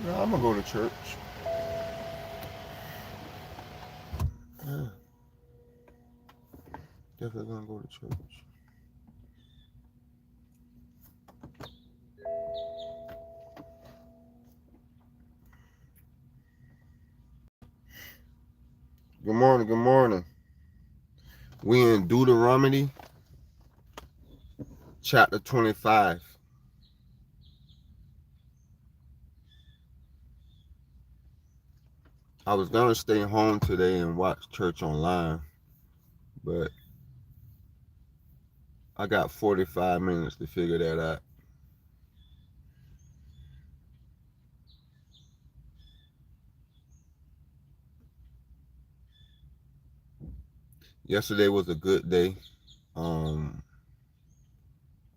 No, I'm gonna go to church. Yeah, definitely gonna go to church. Good morning. Good morning. We in Deuteronomy chapter 25. I was gonna stay home today and watch church online, but I got 45 minutes to figure that out. Yesterday was a good day. Um,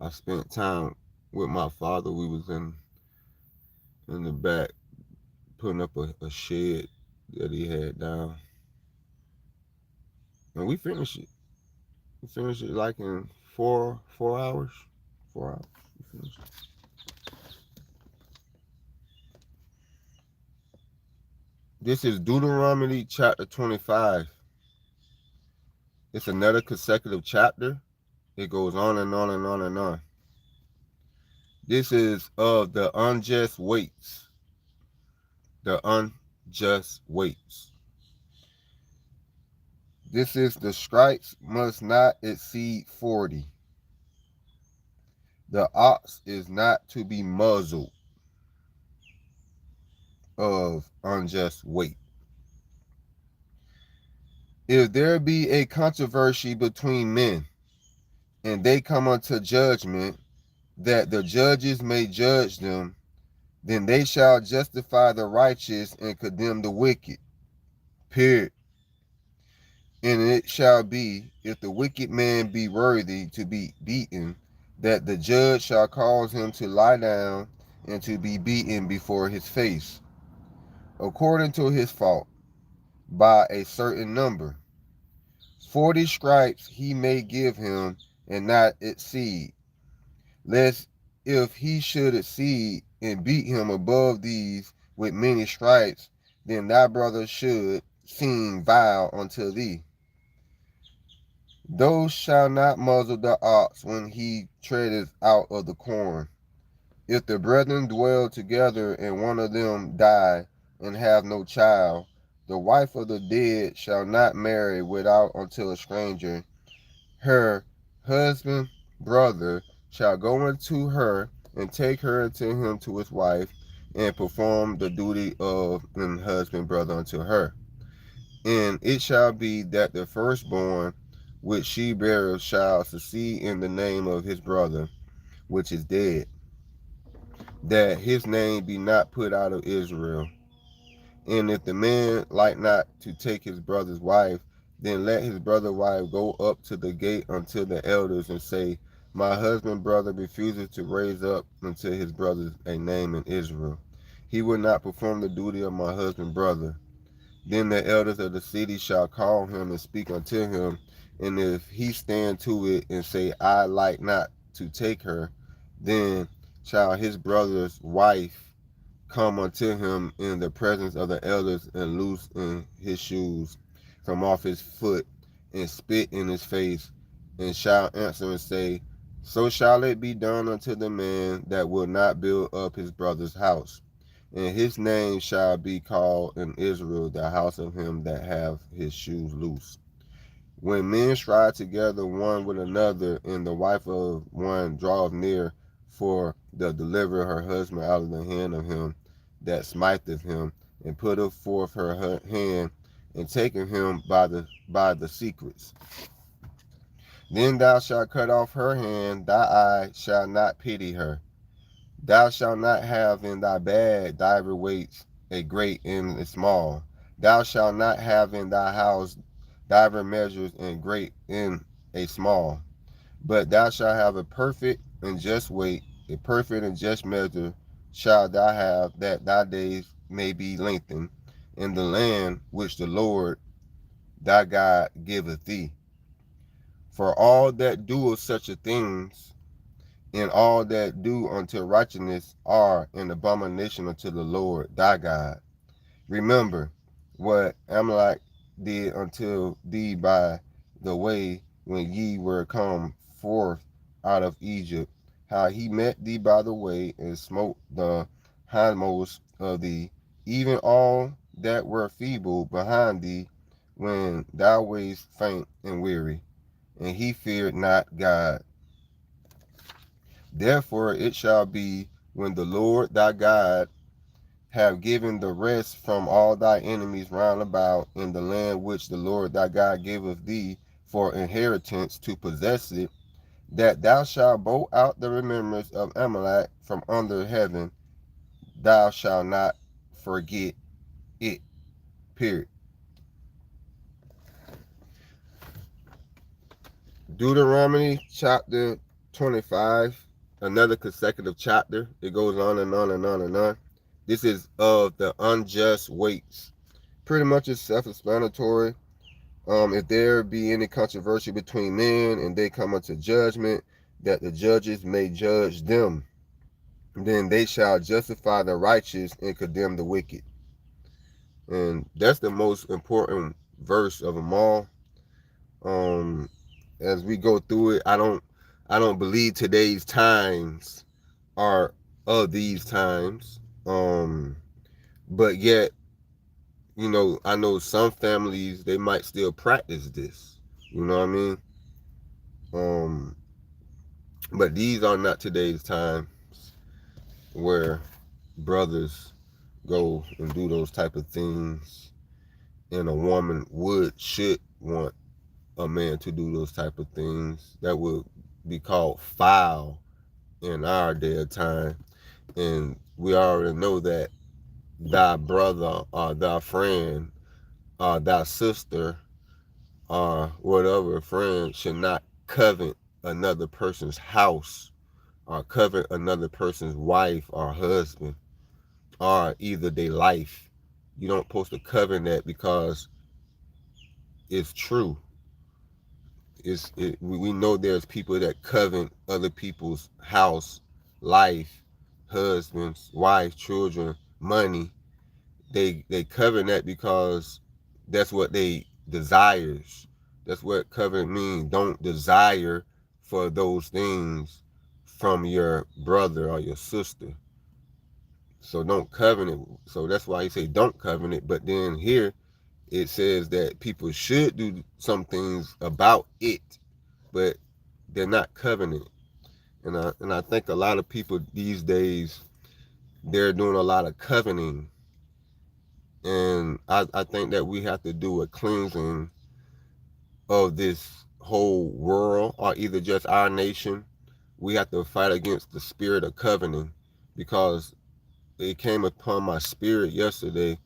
I spent time with my father. We was in the back putting up a shed that he had down, and we finished it. We finished it like in four hours. 4 hours. We finished it. This is Deuteronomy chapter 25. It's another consecutive chapter. It goes on and on and on and on. This is of the unjust weights. The unjust weights. This is the stripes must not exceed 40. The ox is not to be muzzled of unjust weight. If there be a controversy between men, and they come unto judgment, that the judges may judge them, then they shall justify the righteous and condemn the wicked. Period. And it shall be, if the wicked man be worthy to be beaten, that the judge shall cause him to lie down and to be beaten before his face, according to his fault, by a certain number. 40 stripes he may give him, and not exceed, lest if he should exceed and beat him above these with many stripes, then thy brother should seem vile unto thee. Thou shalt not muzzle the ox when he treadeth out of the corn. If the brethren dwell together and one of them die and have no child, the wife of the dead shall not marry without until a stranger. Her husband, brother, shall go unto her and take her unto him to his wife, and perform the duty of an husband, brother unto her. And it shall be that the firstborn which she beareth shall succeed in the name of his brother, which is dead, that his name be not put out of Israel. And if the man like not to take his brother's wife, then let his brother's wife go up to the gate unto the elders and say, my husband brother refuses to raise up unto his brother a name in Israel. He will not perform the duty of my husband brother. Then the elders of the city shall call him and speak unto him. And if he stand to it and say, I like not to take her, then shall his brother's wife come unto him in the presence of the elders and loosen his shoes from off his foot and spit in his face, and shall answer and say, so shall it be done unto the man that will not build up his brother's house. And his name shall be called in Israel the house of him that have his shoes loose. When men strive together one with another, and the wife of one draweth near for to deliver her husband out of the hand of him that smiteth him, and putteth forth her hand, and taketh him by the secrets, then thou shalt cut off her hand, thy eye shall not pity her. Thou shalt not have in thy bag divers weights, a great and a small. Thou shalt not have in thy house divers measures, and great and a small. But thou shalt have a perfect and just weight, a perfect and just measure shalt thou have, that thy days may be lengthened in the land which the Lord thy God giveth thee. For all that doeth such a things and all that do unto righteousness are an abomination unto the Lord thy God. Remember what Amalek did unto thee by the way when ye were come forth out of Egypt, how he met thee by the way and smote the hindmost of thee, even all that were feeble behind thee, when thou wast faint and weary, and he feared not God. Therefore it shall be, when the Lord thy God have given the rest from all thy enemies round about in the land which the Lord thy God giveth thee for inheritance to possess it, that thou shalt blot out the remembrance of Amalek from under heaven. Thou shalt not forget it. Period. Deuteronomy chapter 25, another consecutive chapter. It goes on and on and on and on. This is of the unjust weights. Pretty much it's self-explanatory. If there be any controversy between men and they come unto judgment, that the judges may judge them, then they shall justify the righteous and condemn the wicked. And that's the most important verse of them all. As we go through it, I don't believe today's times are of these times. But yet, I know some families, they might still practice this. You know what I mean? But these are not today's times where brothers go and do those type of things, and a woman should want a man to do those type of things. That would be called foul in our day of time. And we already know that thy brother or thy friend or thy sister or whatever friend should not covet another person's house or covet another person's wife or husband or either their life. You don't supposed to covet that because it's true. We know there's people that covet other people's house, life, husbands, wife, children, money. They covet that because that's what they desires. That's what covet means. Don't desire for those things from your brother or your sister. So don't covet it. So that's why he say don't covet it. But then here it says that people should do some things about it, but they're not coveting it. And I think a lot of people these days, they're doing a lot of coveting. And I think that we have to do a cleansing of this whole world, or either just our nation. We have to fight against the spirit of coveting, because it came upon my spirit yesterday,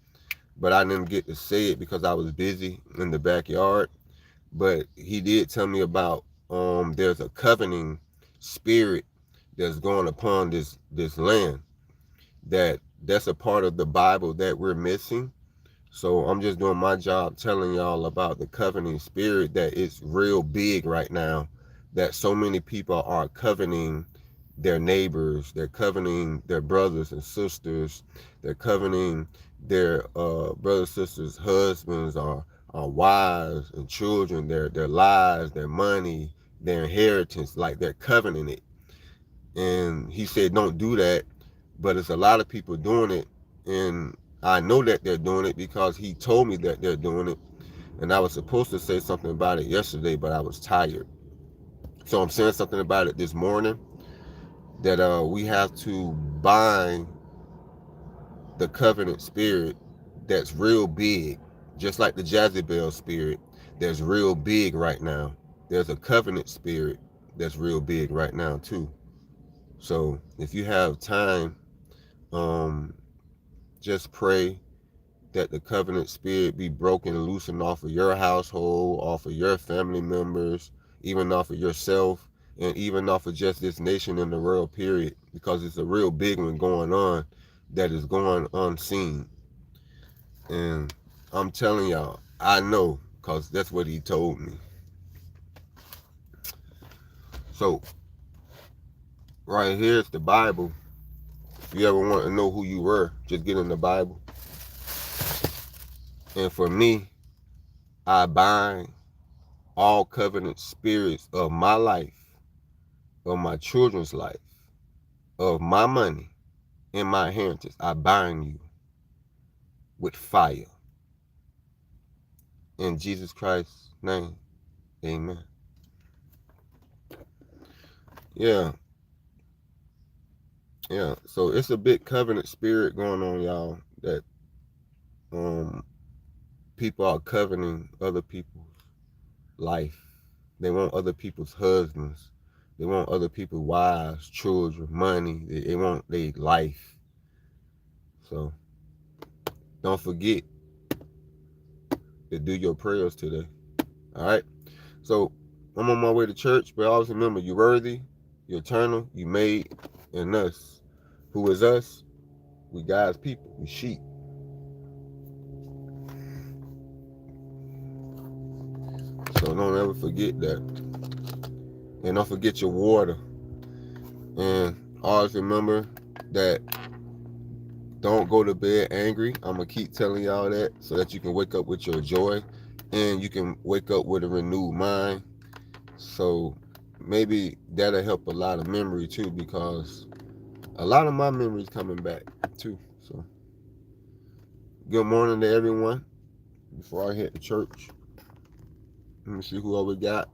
but I didn't get to say it because I was busy in the backyard. But he did tell me about there's a coveting spirit that's going upon this land, that's a part of the Bible that we're missing. So I'm just doing my job telling y'all about the coveting spirit, that it's real big right now, that so many people are coveting their neighbors, they're coveting their brothers and sisters, they're coveting their brothers, sisters, husbands, or wives and children, their lives, their money, their inheritance, like they're coveting it. And he said, don't do that. But it's a lot of people doing it. And I know that they're doing it because he told me that they're doing it. And I was supposed to say something about it yesterday, but I was tired. So I'm saying something about it this morning, that we have to bind the covenant spirit that's real big, just like the Jezebel spirit that's real big right now. There's a covenant spirit that's real big right now too. So if you have time, just pray that the covenant spirit be broken and loosened off of your household, off of your family members, even off of yourself, and even off of just this nation and the world, period, because it's a real big one going on that is going unseen. And I'm telling y'all, I know, because that's what he told me. So right here is the Bible. If you ever want to know who you were, just get in the Bible. And for me, I bind all covenant spirits of my life, of my children's life, of my money, and my inheritance. I bind you with fire. In Jesus Christ's name, amen. Yeah. Yeah. So it's a big covenant spirit going on, y'all, that people are covenanting other people's life. They want other people's husbands. They want other people's wives, children, money. They want their life. So don't forget to do your prayers today. All right. So I'm on my way to church, but always remember, you're worthy, you're eternal, you made, and us. Who is us? We God's people. We sheep. So don't ever forget that. And don't forget your water. And always remember that don't go to bed angry. I'm going to keep telling y'all that so that you can wake up with your joy and you can wake up with a renewed mind. So maybe that'll help a lot of memory too, because a lot of my memories coming back too. So good morning to everyone. Before I hit the church, let me see who else we got.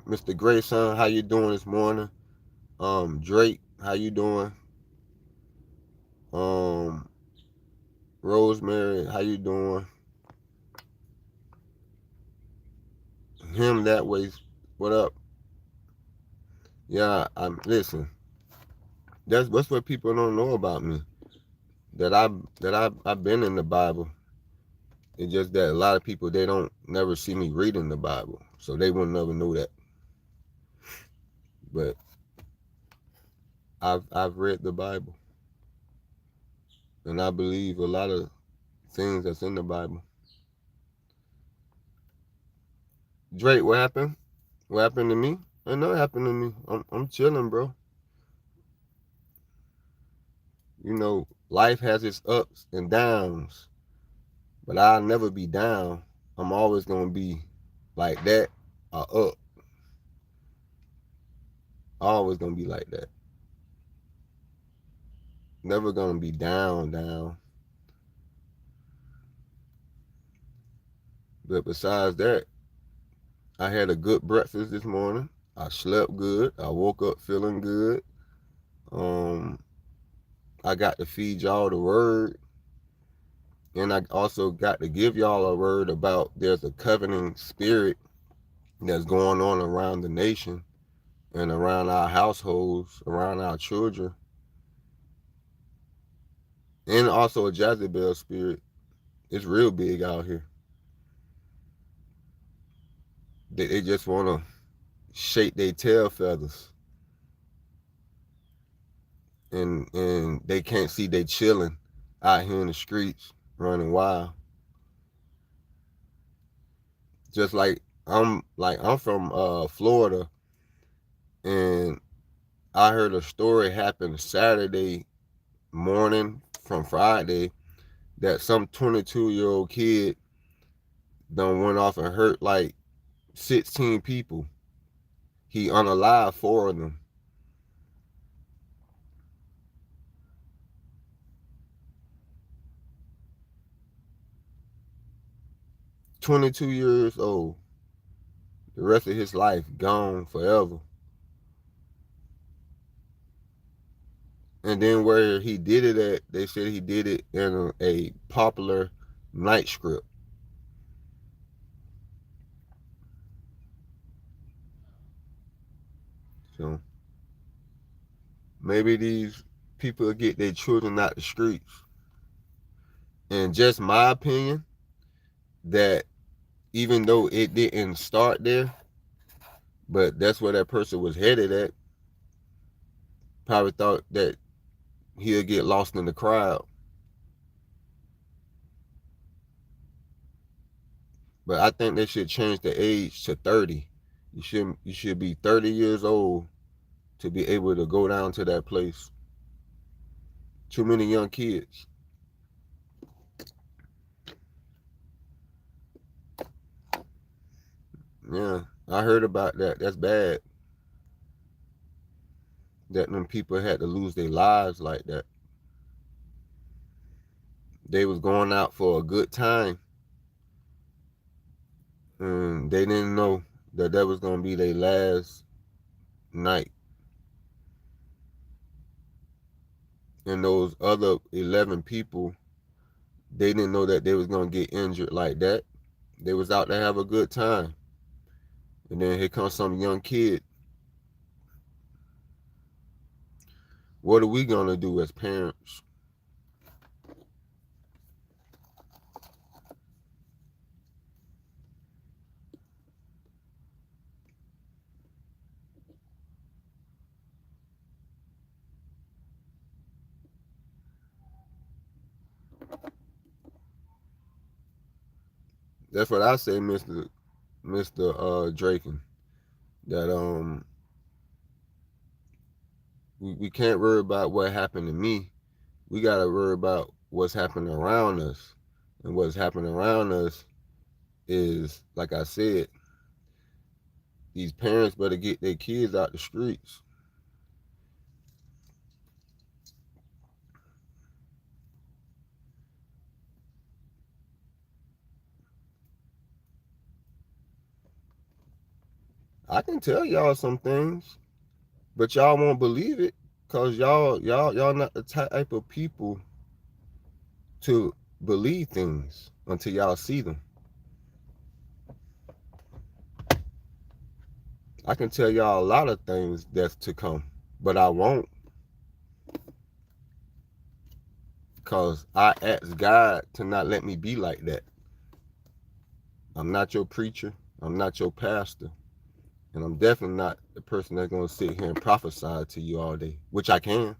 Mr. Grayson, how you doing this morning? Drake, how you doing? Rosemary, how you doing? Him that way, what up? Yeah, listen. That's what people don't know about me. I've been in the Bible. It's just that a lot of people, they don't never see me reading the Bible, so they will never know that. But I've read the Bible, and I believe a lot of things that's in the Bible. Drake, what happened? What happened to me? Ain't nothing happened to me. I'm chilling, bro. You know, life has its ups and downs, but I'll never be down. I'm always gonna be like that or up. Always gonna be like that. Never gonna be down. But besides that, I had a good breakfast this morning. I slept good. I woke up feeling good. I got to feed y'all the word. And I also got to give y'all a word about there's a covenant spirit that's going on around the nation and around our households, around our children. And also a Jezebel spirit. It's real big out here. They just want to shake their tail feathers. And they can't see they chilling out here in the streets running wild. Just I'm from Florida, and I heard a story happen Saturday morning from Friday that some 22-year-old kid done went off and hurt like 16 people. He unalived 4 of them. "22 years old. The rest of his life gone forever." And then where he did it at, they said he did it in a popular night script. So maybe these people get their children out the streets. And just my opinion, that even though it didn't start there, but that's where that person was headed at, probably thought that he'll get lost in the crowd. But I think they should change the age to 30. You should be 30 years old to be able to go down to that place. Too many young kids. Yeah, I heard about that. That's bad. That them people had to lose their lives like that. They was going out for a good time, and they didn't know that that was gonna be their last night. And those other 11 people, they didn't know that they was gonna get injured like that. They was out to have a good time, and then here comes some young kid. What are we gonna do as parents? That's what I say, Mr. Draken. That we can't worry about what happened to me. We gotta worry about what's happening around us. And what's happening around us is, like I said, these parents better get their kids out the streets. I can tell y'all some things, but y'all won't believe it because y'all not the type of people to believe things until y'all see them. I can tell y'all a lot of things that's to come, but I won't, because I asked God to not let me be like that. I'm not your preacher. I'm not your pastor. And I'm definitely not the person that's going to sit here and prophesy to you all day, which I can.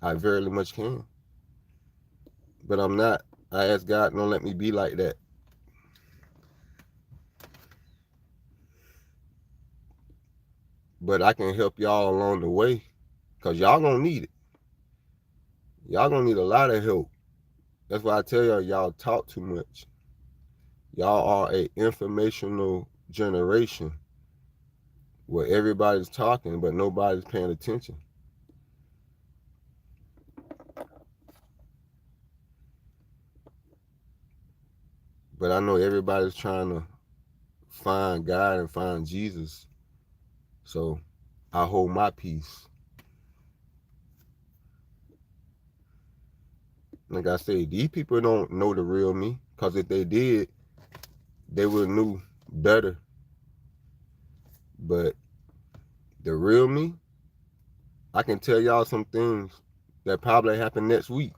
I very much can. But I'm not. I ask God, don't let me be like that. But I can help y'all along the way, because y'all going to need it. Y'all going to need a lot of help. That's why I tell y'all talk too much. Y'all are a informational generation where everybody's talking, but nobody's paying attention. But I know everybody's trying to find God and find Jesus. So I hold my peace. Like I say, these people don't know the real me, because if they did, they would have knew better. But the real me, I can tell y'all some things that probably happen next week,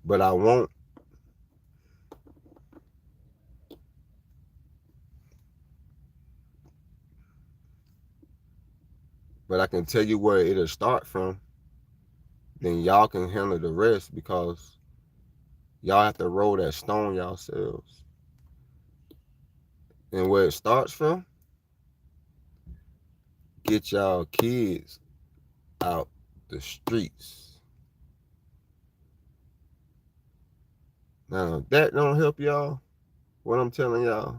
but I won't. But I can tell you where it'll start from. Then y'all can handle the rest, because y'all have to roll that stone yourselves. And where it starts from, get y'all kids out the streets. Now, if that don't help y'all, what I'm telling y'all,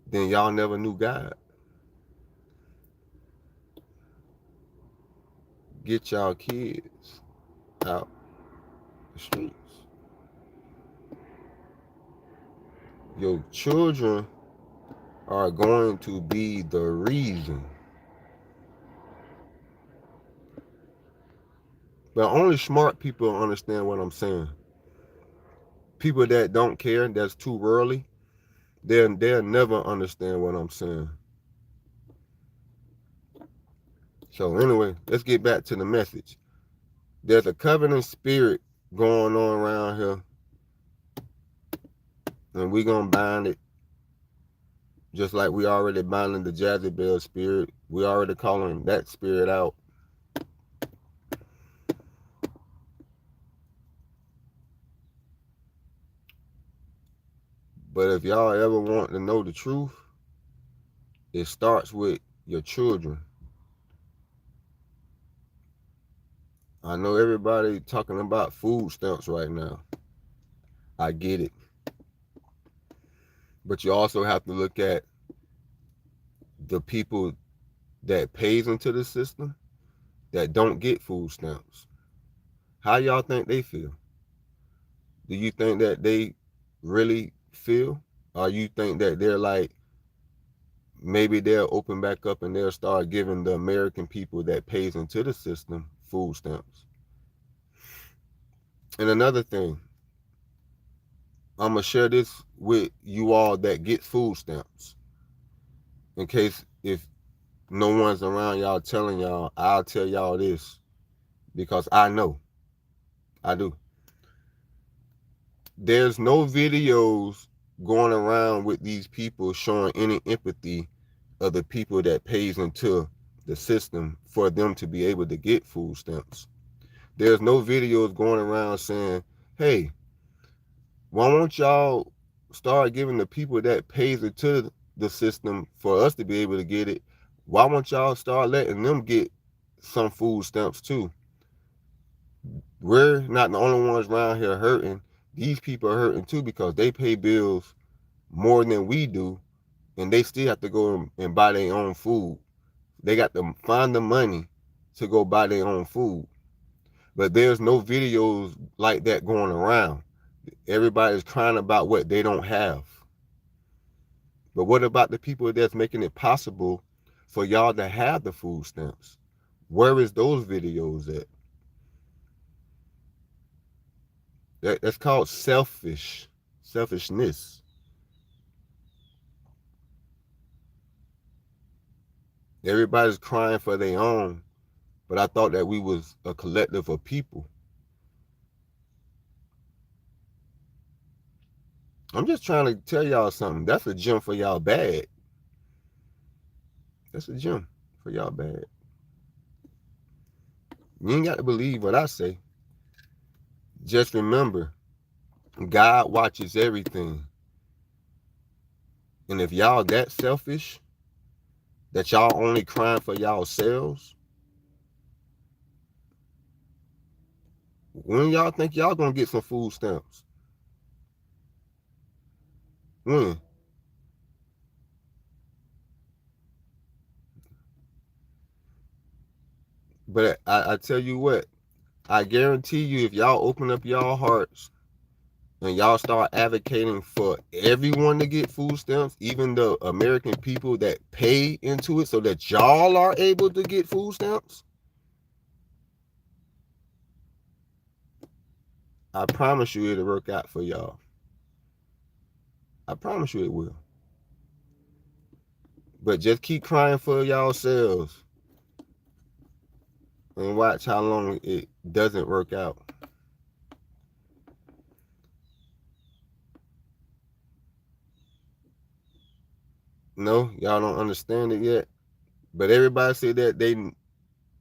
then y'all never knew God. Get y'all kids out the streets. Your children are going to be the reason. But only smart people understand what I'm saying. People that don't care, that's too worldly, they'll never understand what I'm saying. So anyway, let's get back to the message. There's a covenant spirit going on around here, and we're gonna bind it, just like we already binding the Jezebel spirit. We already calling that spirit out. But if y'all ever want to know the truth, it starts with your children. I know everybody talking about food stamps right now. I get it. But you also have to look at the people that pays into the system that don't get food stamps. How y'all think they feel? Do you think that they really feel? Or you think that they're like, maybe they'll open back up and they'll start giving the American people that pays into the system food stamps? And another thing, I'm going to share this with you all that get food stamps. In case if no one's around y'all telling y'all, I'll tell y'all this because I know. I do. There's no videos going around with these people showing any empathy of the people that pays into the system for them to be able to get food stamps. There's no videos going around saying, hey, why won't y'all start giving the people that pays into the system for us to be able to get it? Why won't y'all start letting them get some food stamps too? We're not the only ones around here hurting. These people are hurting too because they pay bills more than we do, and they still have to go and buy their own food. They got to find the money to go buy their own food. But there's no videos like that going around. Everybody's crying about what they don't have. But what about the people that's making it possible for y'all to have the food stamps? Where is those videos at? That's called selfishness. Everybody's crying for their own, but I thought that we was a collective of people. I'm just trying to tell y'all something. That's a gem for y'all bad. That's a gem for y'all bad. You ain't got to believe what I say. Just remember, God watches everything. And if y'all that selfish, that y'all only crying for y'allselves, when y'all think y'all gonna get some food stamps? When? But I tell you what, I guarantee you if y'all open up y'all hearts and y'all start advocating for everyone to get food stamps, even the American people that pay into it so that y'all are able to get food stamps, I promise you it'll work out for y'all. I promise you it will. But just keep crying for yourselves and watch how long it doesn't work out. No, y'all don't understand it yet. But everybody say that they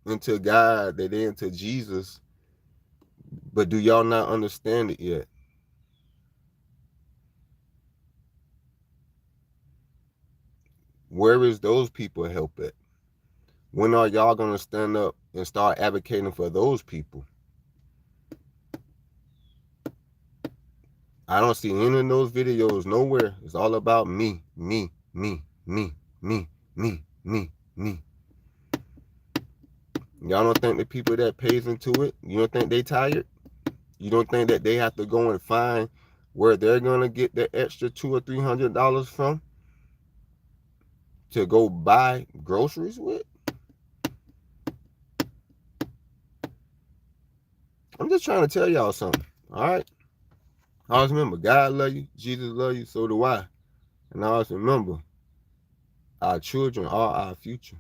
into God, that they into Jesus. But do y'all not understand it yet? Where is those people help at? When are y'all gonna stand up and start advocating for those people? I don't see any of those videos nowhere. It's all about me, me, me, me, me, me, me, me. Y'all don't think the people that pays into it, you don't think they tired? You don't think that they have to go and find where they're gonna get the extra $200 or $300 from to go buy groceries with? I'm just trying to tell y'all something. All right. Always remember, God love you, Jesus love you, so do I. And always remember, our children are our future.